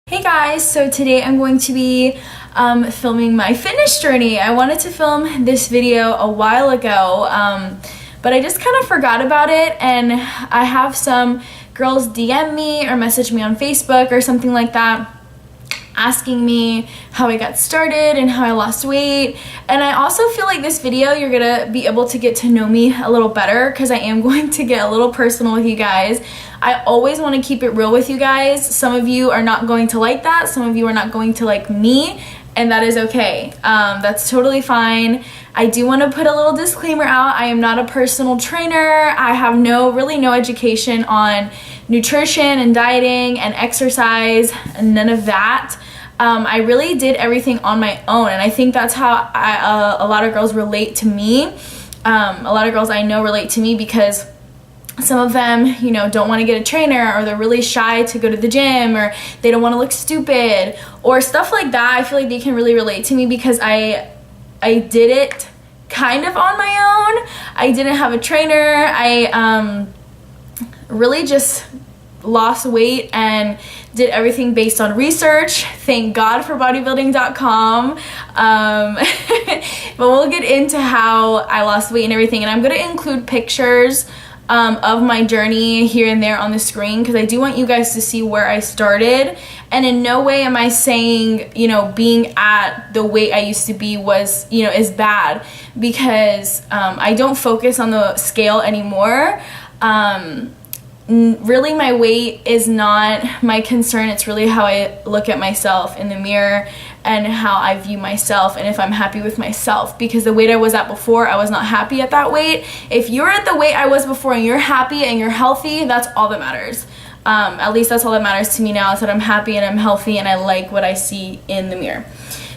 Hey guys, so today I'm going to be filming my fitness journey. I wanted to film this video a while ago, but I just kind of forgot about it, and I have some girls DM me or message me on Facebook or something like that asking me how I got started and how I lost weight. And I also feel like this video you're gonna be able to get to know me a little better because I am going to get a little personal with you guys. I always want to keep it real with you guys. Some of you are not going to like that, some of you are not going to like me, and that is okay. That's totally fine. I do want to put a little disclaimer out. I am not a personal trainer. I have really no education on nutrition and dieting and exercise and none of that. I really did everything on my own, and I think that's how a lot of girls relate to me. A lot of girls I know relate to me because some of them, don't want to get a trainer, or they're really shy to go to the gym, or they don't want to look stupid or stuff like that. I feel like they can really relate to me because I did it kind of on my own. I didn't have a trainer. I really just lost weight and did everything based on research. Thank God for bodybuilding.com. But we'll get into how I lost weight and everything, and I'm going to include pictures of my journey here and there on the screen because I do want you guys to see where I started. And in no way am I saying, being at the weight I used to be was, is bad, because I don't focus on the scale anymore. Really, my weight is not my concern. It's really how I look at myself in the mirror and how I view myself, and if I'm happy with myself, because the weight I was at before, I was not happy at that weight. If you're at the weight I was before and you're happy and you're healthy, that's all that matters. At least that's all that matters to me now, is that I'm happy and I'm healthy and I like what I see in the mirror.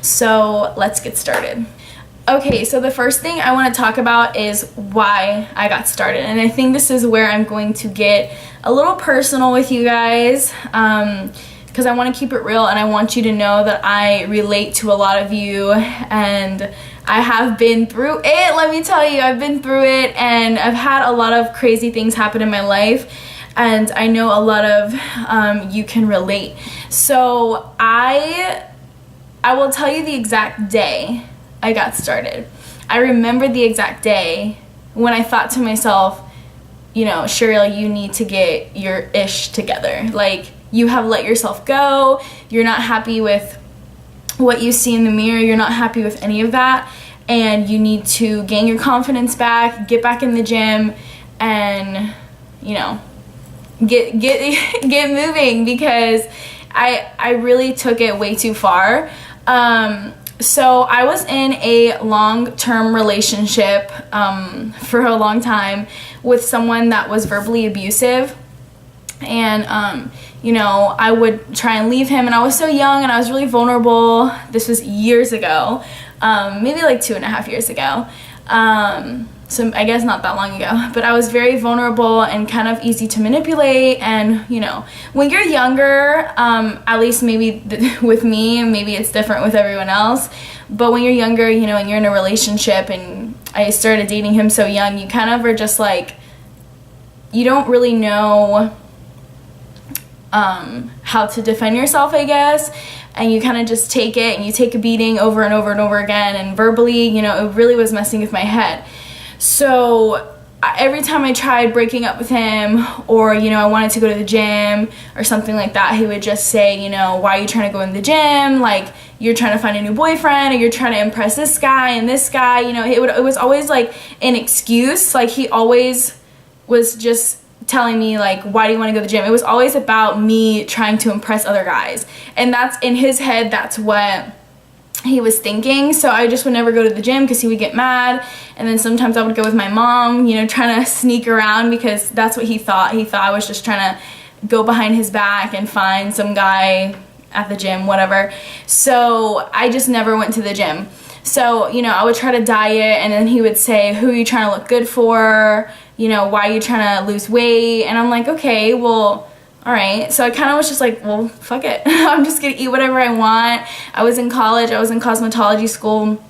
So let's get started. Okay, so the first thing I want to talk about is why I got started, and I think this is where I'm going to get a little personal with you guys, because I want to keep it real, and I want you to know that I relate to a lot of you, and I have been through it. Let me tell you, I've been through it, and I've had a lot of crazy things happen in my life, and I know a lot of you can relate. So I will tell you the exact day I got started. I remember the exact day when I thought to myself, Cheryl, you need to get your ish together. Like, you have let yourself go. You're not happy with what you see in the mirror. You're not happy with any of that. And you need to gain your confidence back, get back in the gym, and, get moving, because I really took it way too far. So I was in a long-term relationship for a long time with someone that was verbally abusive, and I would try and leave him, and I was so young and I was really vulnerable. This was years ago, maybe like 2.5 years ago. So I guess not that long ago, but I was very vulnerable and kind of easy to manipulate. And when you're younger, at least maybe with me, maybe it's different with everyone else, but when you're younger, and you're in a relationship, and I started dating him so young, you kind of are just like, you don't really know how to defend yourself, I guess, and you kind of just take it, and you take a beating over and over and over again, and verbally, it really was messing with my head. So every time I tried breaking up with him, or, I wanted to go to the gym or something like that, he would just say, why are you trying to go in the gym? Like, you're trying to find a new boyfriend, or you're trying to impress this guy and this guy. It was always like an excuse. Like, he always was just telling me, like, why do you want to go to the gym? It was always about me trying to impress other guys. And that's, in his head, that's what he was thinking. So I just would never go to the gym because he would get mad, and then sometimes I would go with my mom, trying to sneak around, because that's what he thought. He thought I was just trying to go behind his back and find some guy at the gym, whatever. So I just never went to the gym. So, I would try to diet, and then he would say, who are you trying to look good for? Why are you trying to lose weight? And I'm like, okay, well, all right. So I kind of was just like, well, fuck it. I'm just going to eat whatever I want. I was in college. I was in cosmetology school.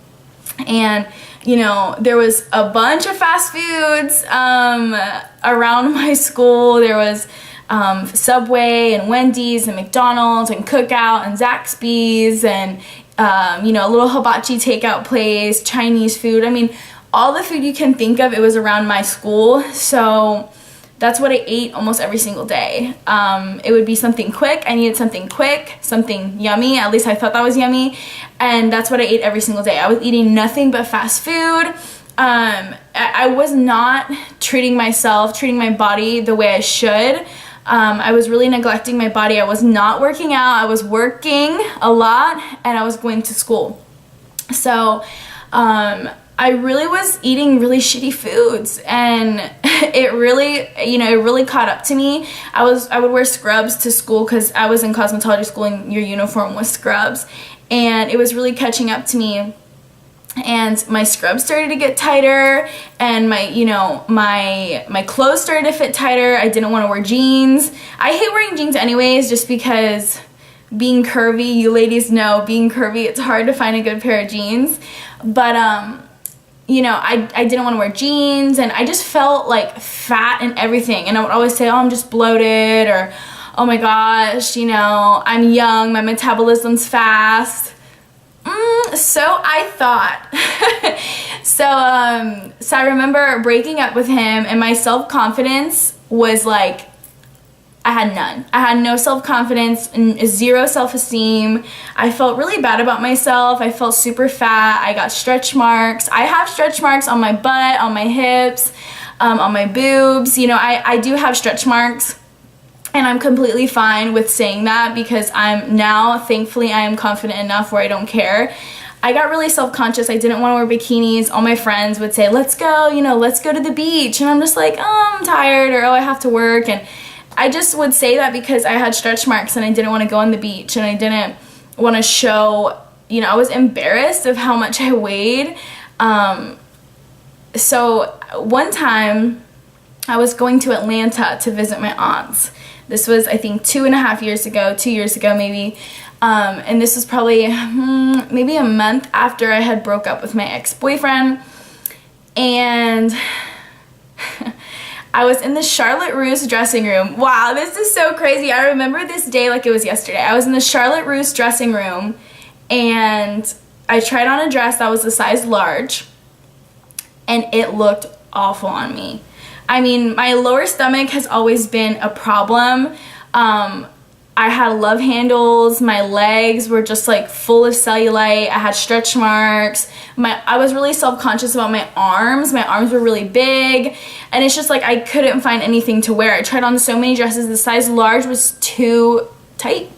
And, there was a bunch of fast foods around my school. There was Subway and Wendy's and McDonald's and Cookout and Zaxby's and you know, a little hibachi takeout place, Chinese food. I mean, all the food you can think of, it was around my school. So that's what I ate almost every single day. It would be something quick. I needed something quick, something yummy. At least I thought that was yummy. And that's what I ate every single day. I was eating nothing but fast food. I was not treating my body the way I should. I was really neglecting my body. I was not working out. I was working a lot and I was going to school. So I really was eating really shitty foods, and it really, you know, it really caught up to me. I would wear scrubs to school because I was in cosmetology school and your uniform was scrubs, and it was really catching up to me. And my scrubs started to get tighter, and my, you know, my clothes started to fit tighter. I didn't want to wear jeans. I hate wearing jeans anyways, just because being curvy, you ladies know, being curvy, it's hard to find a good pair of jeans. But you know, I didn't want to wear jeans, and I just felt like fat and everything. And I would always say, oh, I'm just bloated, or oh my gosh, you know, I'm young, my metabolism's fast. So I thought. so I remember breaking up with him, and my self-confidence was like, I had none. I had no self-confidence and zero self-esteem. I felt really bad about myself. I felt super fat. I got stretch marks. I have stretch marks on my butt, on my hips, on my boobs. You know, I do have stretch marks, and I'm completely fine with saying that because I'm now, thankfully, I am confident enough where I don't care. I got really self-conscious. I didn't want to wear bikinis. All my friends would say, let's go, you know, let's go to the beach. And I'm just like, oh, I'm tired, or oh, I have to work. And I just would say that because I had stretch marks and I didn't want to go on the beach, and I didn't want to show, you know, I was embarrassed of how much I weighed. So one time I was going to Atlanta to visit my aunts. This was, I think, 2.5 years ago, 2 years ago maybe. And this was probably maybe a month after I had broke up with my ex-boyfriend. And I was in the Charlotte Russe dressing room. Wow, this is so crazy. I remember this day like it was yesterday. I was in the Charlotte Russe dressing room, and I tried on a dress that was a size large, and it looked awful on me. I mean, my lower stomach has always been a problem. I had love handles. My legs were just like full of cellulite. I had stretch marks. I was really self-conscious about my arms. My arms were really big, and it's just like I couldn't find anything to wear. I tried on so many dresses. The size large was too tight.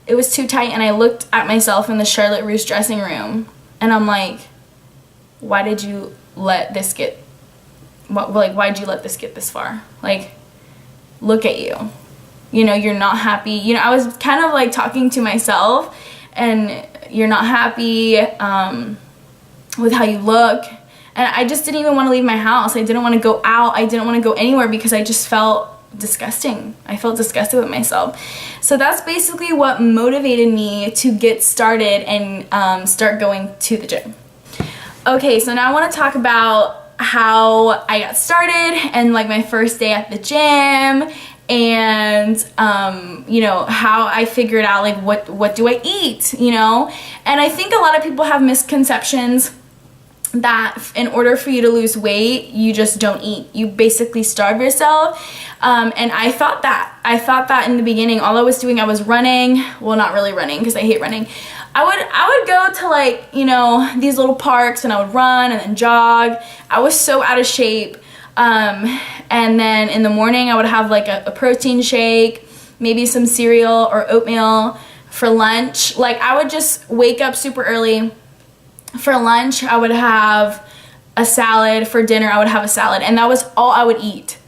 It was too tight, and I looked at myself in the Charlotte Russe dressing room, and I'm like, why did you let this get, why'd you let this get this far? Like, look at you. You know, you're not happy. You know, I was kind of like talking to myself, and you're not happy with how you look. And I just didn't even want to leave my house. I didn't want to go out. I didn't want to go anywhere because I just felt disgusting. I felt disgusted with myself. So that's basically what motivated me to get started and start going to the gym. Okay, so now I want to talk about how I got started and like my first day at the gym, and you know, how I figured out like what do I eat, you know. And I think a lot of people have misconceptions that in order for you to lose weight, you just don't eat. You basically starve yourself. And I thought that in the beginning. All I was doing, I was running. Well, not really running because I hate running. I would go to like, you know, these little parks, and I would run and then jog. I was so out of shape. And then in the morning I would have like a protein shake, maybe some cereal or oatmeal for lunch. Like I would just wake up super early. For lunch I would have a salad. For dinner I would have a salad, and that was all I would eat.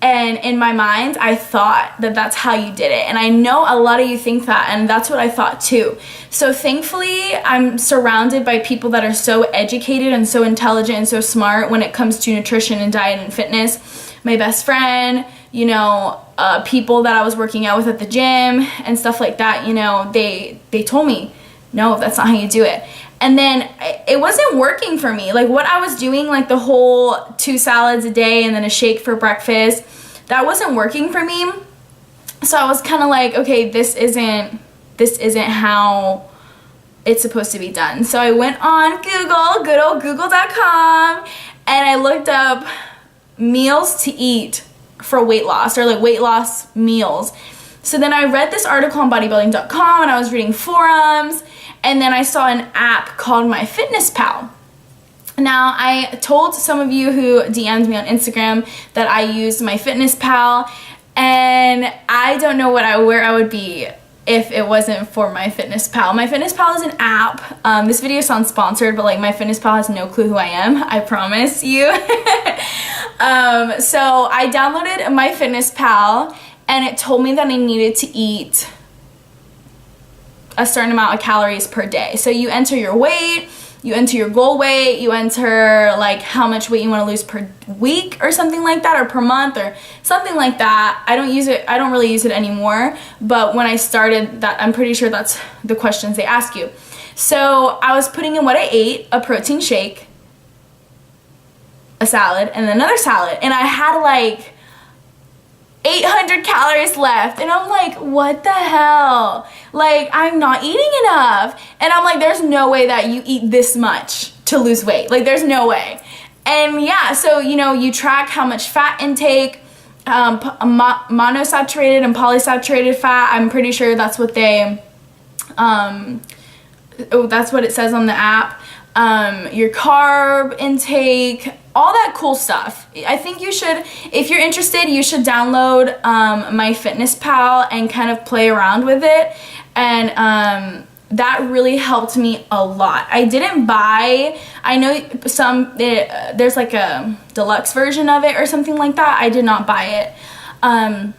And in my mind, I thought that that's how you did it. And I know a lot of you think that, and that's what I thought too. So thankfully, I'm surrounded by people that are so educated and so intelligent and so smart when it comes to nutrition and diet and fitness. My best friend, you know, people that I was working out with at the gym and stuff like that, you know, they told me, no, that's not how you do it. And then it wasn't working for me. Like what I was doing, like the whole 2 salads a day and then a shake for breakfast, that wasn't working for me. So I was kind of like, okay, this isn't how it's supposed to be done. So I went on Google, good old google.com, and I looked up meals to eat for weight loss, or like weight loss meals. So then I read this article on bodybuilding.com, and I was reading forums, and then I saw an app called MyFitnessPal. Now, I told some of you who DM'd me on Instagram that I used MyFitnessPal, and I don't know where I would be if it wasn't for MyFitnessPal. MyFitnessPal is an app. This video sounds sponsored, but like MyFitnessPal has no clue who I am, I promise you. So I downloaded MyFitnessPal, and it told me that I needed to eat a certain amount of calories per day. So you enter your weight, you enter your goal weight, you enter like how much weight you want to lose per week or something like that, or per month or something like that. I don't really use it anymore, but when I started that, I'm pretty sure that's the questions they ask you. So I was putting in what I ate, a protein shake, a salad, and another salad, and I had like 800 calories left, and I'm like, what the hell? Like, I'm not eating enough. And I'm like, there's no way that you eat this much to lose weight. Like, there's no way. And yeah, so, you know, you track how much fat intake, monosaturated and polysaturated fat. I'm pretty sure that's what they, that's what it says on the app. Your carb intake, all that cool stuff. I think you should, if you're interested, you should download MyFitnessPal and kind of play around with it. And that really helped me a lot. I didn't buy, I know there's like a deluxe version of it or something like that. I did not buy it.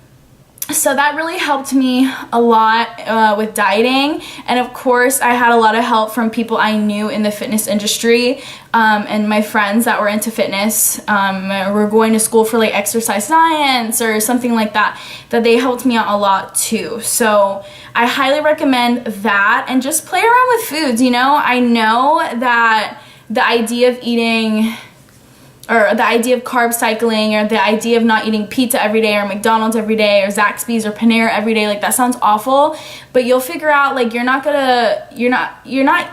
So that really helped me a lot with dieting, and of course I had a lot of help from people I knew in the fitness industry, and my friends that were into fitness, were going to school for like exercise science or something like that, that they helped me out a lot too. So I highly recommend that, and just play around with foods. You know, I know that the idea of eating, or the idea of carb cycling, or the idea of not eating pizza every day, or McDonald's every day, or Zaxby's or Panera every day, like that sounds awful, but you'll figure out like you're not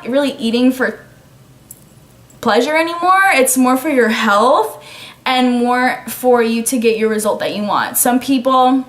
really eating for pleasure anymore. It's more for your health and more for you to get your result that you want. Some people,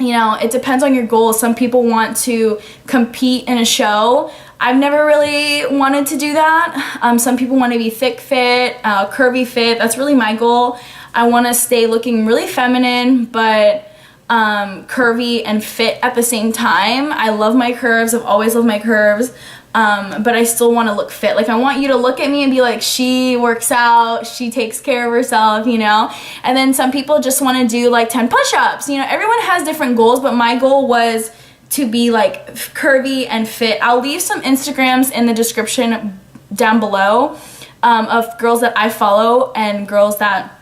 you know, it depends on your goals. Some people want to compete in a show. I've never really wanted to do that. Some people want to be thick fit, curvy fit. That's really my goal. I want to stay looking really feminine, but curvy and fit at the same time. I love my curves. I've always loved my curves, but I still want to look fit. Like, I want you to look at me and be like, she works out, she takes care of herself, you know? And then some people just want to do like 10 push-ups. You know, everyone has different goals, but my goal was to be like curvy and fit. I'll leave some Instagrams in the description down below of girls that I follow and girls that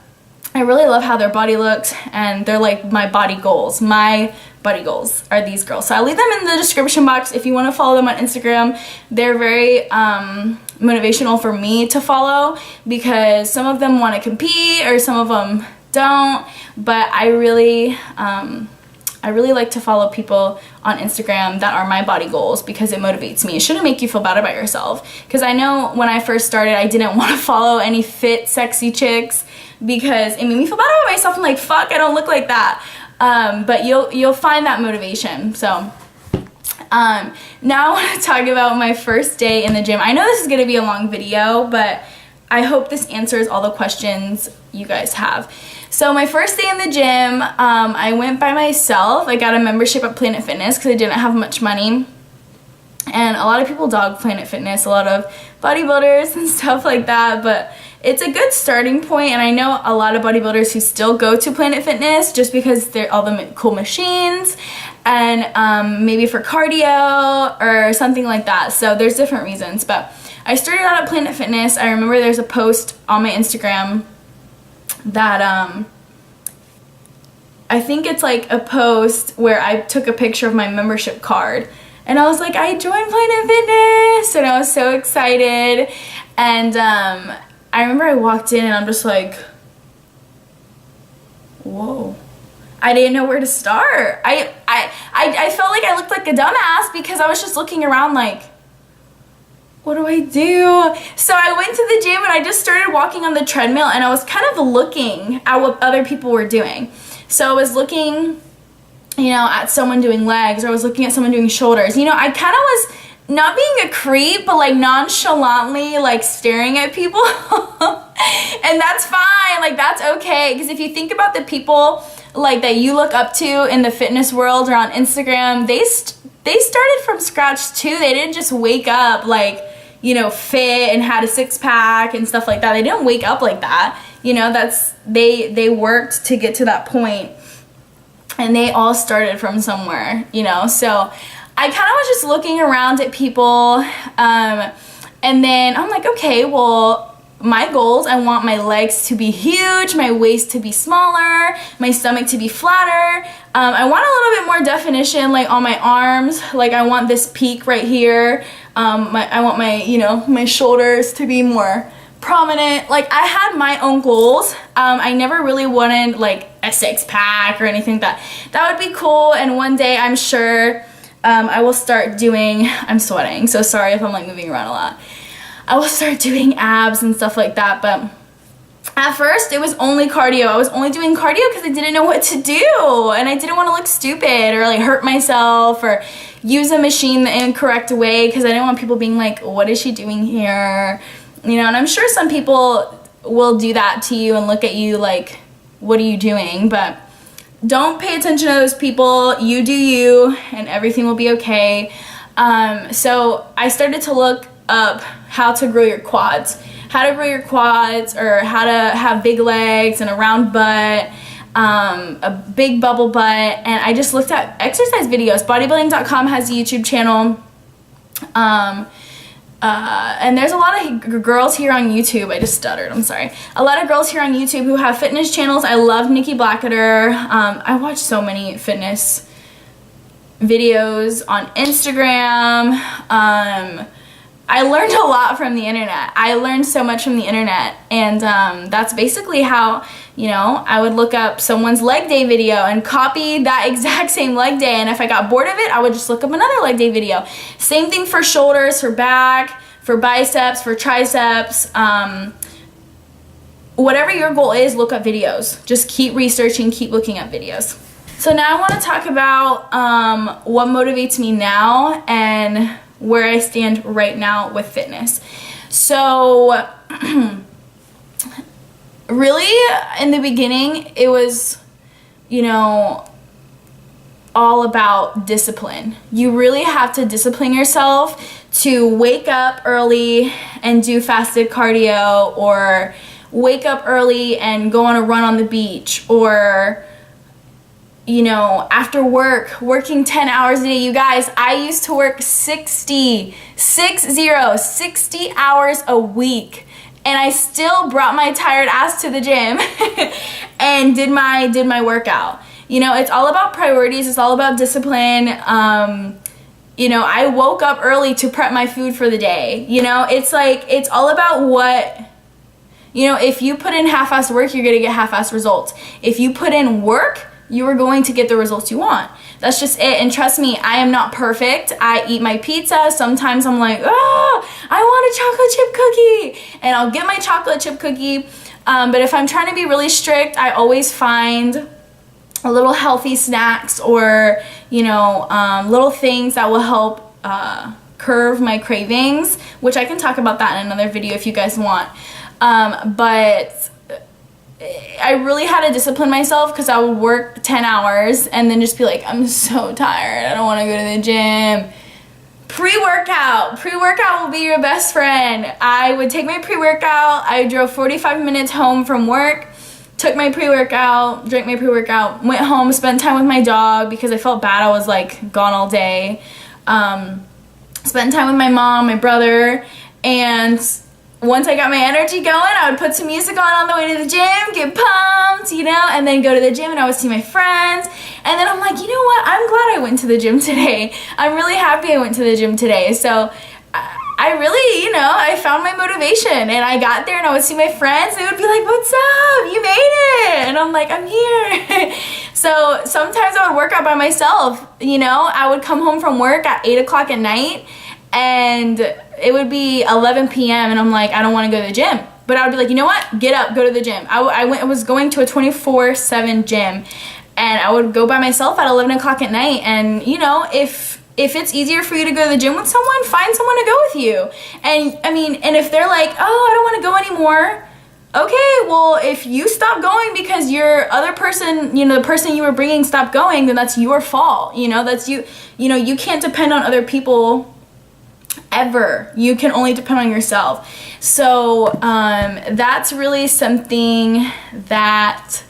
I really love how their body looks, and they're like my body goals. My body goals are these girls. So I'll leave them in the description box if you want to follow them on Instagram. They're very motivational for me to follow, because some of them want to compete or some of them don't, but I really like to follow people on Instagram that are my body goals, because it motivates me. It shouldn't make you feel bad about yourself, because I know when I first started, I didn't want to follow any fit, sexy chicks, because it made me feel bad about myself. I'm like, fuck, I don't look like that. But you'll find that motivation. So now I want to talk about my first day in the gym. I know this is going to be a long video, but I hope this answers all the questions you guys have. So my first day in the gym, I went by myself. I got a membership at Planet Fitness because I didn't have much money. And a lot of people dog Planet Fitness, a lot of bodybuilders and stuff like that, but it's a good starting point. And I know a lot of bodybuilders who still go to Planet Fitness just because they're all the cool machines, and maybe for cardio or something like that. So there's different reasons, but I started out at Planet Fitness. I remember there's a post on my Instagram that I think it's like a post where I took a picture of my membership card, and I was like, I joined Planet Fitness, and I was so excited. And I remember I walked in and I'm just like, whoa, I didn't know where to start. I I felt like I looked like a dumbass because I was just looking around like, what do I do? So I went to the gym and I just started walking on the treadmill, and I was kind of looking at what other people were doing. So I was looking, you know, at someone doing legs, or I was looking at someone doing shoulders. You know, I kind of was not being a creep, but like nonchalantly like staring at people. And that's fine, like that's okay, because if you think about the people like that you look up to in the fitness world or on Instagram, they started from scratch too. They didn't just wake up like, you know, fit and had a six-pack and stuff like that. They didn't wake up like that. You know, they worked to get to that point, and they all started from somewhere, you know. So I kind of was just looking around at people, and then I'm like, okay, well, my goals, I want my legs to be huge, my waist to be smaller, my stomach to be flatter. I want a little bit more definition like on my arms. Like I want this peak right here. I want my, you know, my shoulders to be more prominent. Like I had my own goals. I never really wanted like a six-pack or anything like that. That would be cool, and one day I'm sure I will start doing, I'm sweating, so sorry if I'm like moving around a lot. I will start doing abs and stuff like that, but at first it was only cardio. I was only doing cardio because I didn't know what to do, and I didn't want to look stupid or like hurt myself or use a machine the incorrect way, because I didn't want people being like, what is she doing here? You know, and I'm sure some people will do that to you and look at you like, what are you doing? But don't pay attention to those people. You do you, and everything will be okay. So I started to look up how to grow your quads, or how to have big legs and a round butt, a big bubble butt, and I just looked at exercise videos. Bodybuilding.com has a YouTube channel, and there's a lot of girls here on YouTube, I just stuttered, I'm sorry. A lot of girls here on YouTube who have fitness channels. I love Nikki Blacketer. I watch so many fitness videos on Instagram. I learned a lot from the internet. I learned so much from the internet, and that's basically how, you know, I would look up someone's leg day video and copy that exact same leg day, and if I got bored of it, I would just look up another leg day video. Same thing for shoulders, for back, for biceps, for triceps. Whatever your goal is, look up videos. Just keep researching, keep looking up videos. So now I want to talk about what motivates me now and where I stand right now with fitness. So really in the beginning it was, you know, all about discipline. You really have to discipline yourself to wake up early and do fasted cardio, or wake up early and go on a run on the beach, or, you know, after work, working 10 hours a day. You guys, I used to work 60 hours a week, and I still brought my tired ass to the gym and did my workout. You know, it's all about priorities. It's all about discipline. You know, I woke up early to prep my food for the day. You know, it's like, it's all about what, you know, if you put in half-assed work, you're gonna get half-assed results. If you put in work, you are going to get the results you want. That's just it. And trust me, I am not perfect. I eat my pizza. Sometimes I'm like, oh, I want a chocolate chip cookie. And I'll get my chocolate chip cookie. But if I'm trying to be really strict, I always find a little healthy snacks, or, you know, little things that will help curb my cravings, which I can talk about that in another video if you guys want. But I really had to discipline myself, because I would work 10 hours and then just be like, I'm so tired, I don't want to go to the gym. Pre-workout will be your best friend. I would take my pre-workout. I drove 45 minutes home from work, took my pre-workout, drank my pre-workout, went home, spent time with my dog because I felt bad I was like gone all day. Spent time with my mom, my brother, and once I got my energy going, I would put some music on the way to the gym, get pumped, you know, and then go to the gym and I would see my friends. And then I'm like, you know what? I'm glad I went to the gym today. I'm really happy I went to the gym today. So I really, you know, I found my motivation, and I got there and I would see my friends and they would be like, what's up? You made it. And I'm like, I'm here. So sometimes I would work out by myself, you know, I would come home from work at 8 o'clock at night and it would be 11 p.m. and I'm like, I don't want to go to the gym. But I would be like, you know what? Get up, go to the gym. I was going to a 24/7 gym, and I would go by myself at 11 o'clock at night. And you know, if it's easier for you to go to the gym with someone, find someone to go with you. And I mean, and if they're like, oh, I don't want to go anymore. Okay, well, if you stop going because your other person, you know, the person you were bringing stopped going, then that's your fault. You know, that's you. You know, you can't depend on other people ever. You can only depend on yourself. So that's really something that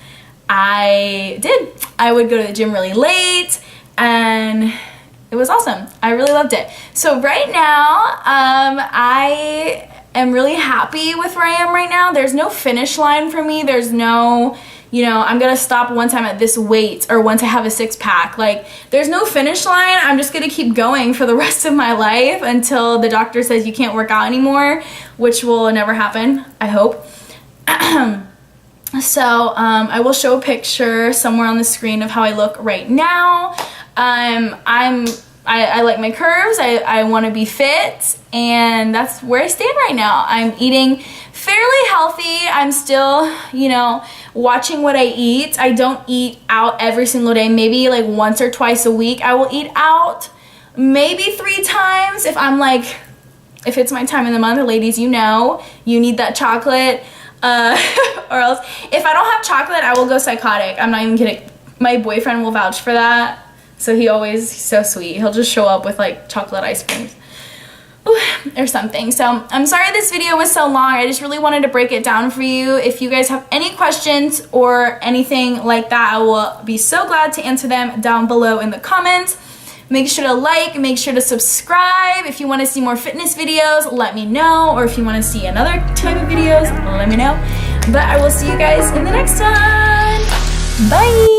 I did. I would go to the gym really late, and it was awesome. I really loved it. So right now, I am really happy with where I am right now. There's no finish line for me. There's no, you know, I'm gonna stop once I'm at this weight or once I have a six-pack. Like, there's no finish line. I'm just gonna keep going for the rest of my life until the doctor says you can't work out anymore, which will never happen, I hope. So I will show a picture somewhere on the screen of how I look right now. I like my curves. I want to be fit, and that's where I stand right now. I'm eating fairly healthy. I'm still, you know, watching what I eat. I don't eat out every single day. Maybe like once or twice a week I will eat out. Maybe 3 times if I'm like, if it's my time in the month. Ladies, you know, you need that chocolate. Or else, if I don't have chocolate, I will go psychotic. I'm not even kidding. My boyfriend will vouch for that. So he's so sweet. He'll just show up with like chocolate ice creams or something. So I'm sorry this video was so long. I just really wanted to break it down for you. If you guys have any questions or anything like that, I will be so glad to answer them down below in the comments. Make sure to like, make sure to subscribe. If you want to see more fitness videos, let me know. Or if you want to see another type of videos, let me know. But I will see you guys in the next one. Bye.